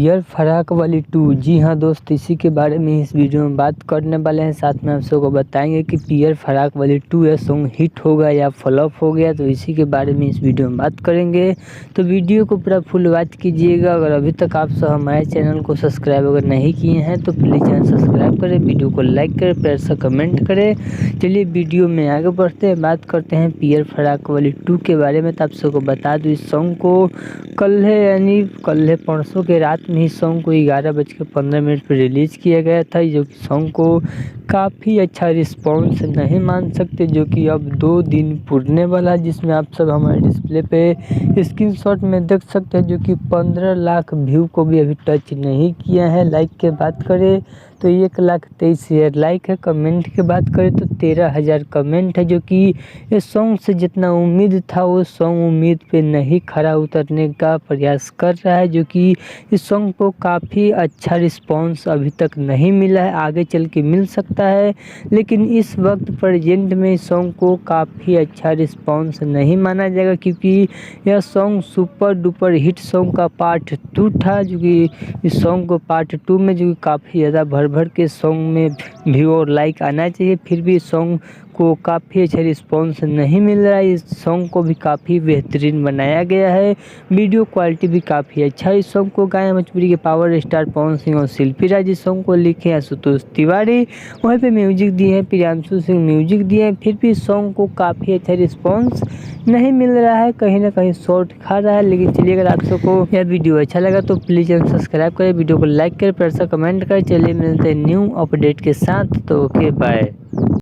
पियर फराक वाली 2। जी हाँ दोस्त, इसी के बारे में इस वीडियो में बात करने वाले हैं। साथ में आप सबको बताएंगे कि पियर फराक वाली 2 यह सॉन्ग हिट होगा या फ्लॉप हो गया, तो इसी के बारे में इस वीडियो में बात करेंगे। तो वीडियो को पूरा फुल वॉच कीजिएगा। अगर अभी तक आप सब हमारे चैनल को सब्सक्राइब अगर नहीं किए हैं तो प्लीज़ चैनल सब्सक्राइब करें, वीडियो को लाइक करें, प्यार से कमेंट करें। चलिए वीडियो में आगे बढ़ते हैं, बात करते हैं पियर फराक वाली 2 के बारे में। तो आप सबको बता दूँ, इस सॉन्ग को कल है यानी परसों के रात में इस सॉन्ग को 11:15 पर रिलीज़ किया गया था, जो कि सॉन्ग को काफ़ी अच्छा रिस्पॉन्स नहीं मान सकते, जो कि अब 2 दिन पुरने वाला है, जिसमें आप सब हमारे डिस्प्ले पे स्क्रीनशॉट में देख सकते हैं, जो कि 15 लाख व्यू को भी अभी टच नहीं किया है। लाइक की बात करें तो 1,23,000 लाइक है। कमेंट की बात करें तो 13,000 कमेंट है, जो कि इस सॉन्ग से जितना उम्मीद था वो सॉन्ग उम्मीद पे नहीं खरा उतरने का प्रयास कर रहा है, जो कि इस सॉन्ग को काफ़ी अच्छा रिस्पॉन्स अभी तक नहीं मिला है। आगे चल के मिल सकता है, लेकिन इस वक्त प्रेजेंट में इस सॉन्ग को काफ़ी अच्छा रिस्पॉन्स नहीं माना जाएगा, क्योंकि यह song super duper hit song का पार्ट 2 था, जो कि इस सॉन्ग को पार्ट 2 में जो कि काफ़ी ज़्यादा भर के सॉन्ग में व्यू और लाइक आना चाहिए, फिर भी सॉन्ग को काफ़ी अच्छा रिस्पॉन्स नहीं मिल रहा है। इस सॉन्ग को भी काफ़ी बेहतरीन बनाया गया है, वीडियो क्वालिटी भी काफ़ी अच्छा है। इस सॉन्ग को गाए भोजपुरी के पावर स्टार पवन सिंह और शिल्पी राज। इस सॉन्ग को लिखे आशुतोष तिवारी, वहीं पे म्यूजिक दिए हैं प्रियांशु सिंह, म्यूजिक दिए हैं। फिर भी इस सॉन्ग को काफ़ी अच्छा रिस्पॉन्स नहीं मिल रहा है, कहीं ना कहीं शॉर्ट खा रहा है। लेकिन चलिए, अगर आप सबको यह वीडियो अच्छा लगा तो प्लीज़ चैनल सब्सक्राइब करें, वीडियो को लाइक करें, प्यार से कमेंट करें। चलिए मिलते हैं न्यू अपडेट के साथ, तो ओके बाय।